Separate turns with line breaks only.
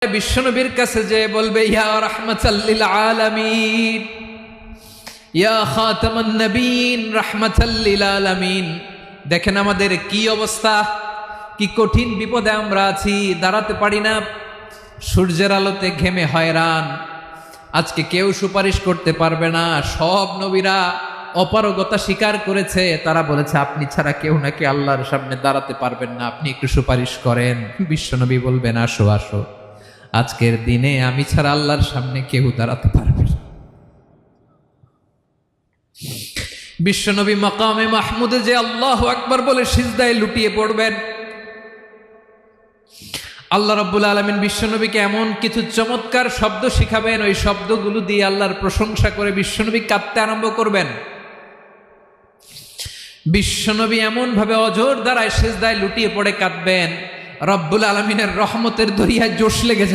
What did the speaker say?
বিশ্বনবীর কাছে যে বলবে ইয়া রাহমাতাল লিল আলামিন, ইয়া খাতামান নবীন রাহমাতাল লিল আলামিন। দেখেন আমাদের কি অবস্থা, কি কঠিন বিপদে আমরা আছি, দাঁড়াতে পারি না, সূর্যের আলোতে ঘেমে হয়রান। আজকে কেউ সুপারিশ করতে পারবে না। সব নবীরা অপারগতা স্বীকার করেছে, তারা বলেছে আপনি ছাড়া কেউ নাকি আল্লাহর সামনে দাঁড়াতে পারবেন না, আপনি একটু সুপারিশ করেন। বিশ্বনবী বলবেন আসো আসো, আজকের দিনে আমি ছাড়া আল্লাহর সামনে কেউ দাঁড়াতে পারবে না। বিশ্বনবী মাকামে মাহমুদে যে আল্লাহু আকবার বলে সিজদায় লুটিয়ে পড়বেন, আল্লাহ রাব্বুল আলামিন বিশ্বনবীকে এমন কিছু চমৎকার শব্দ শিখাবেন, ওই শব্দগুলো দিয়ে আল্লাহর প্রশংসা করে বিশ্বনবী কাঁদতে আরম্ভ করবেন। বিশ্বনবী এমন ভাবে অজর দ্বারায় সিজদায় লুটিয়ে পড়ে কাঁদবেন, রব্বুল আলামিনের রহমতের দরিয়ায় জোশ লেগে যাবে।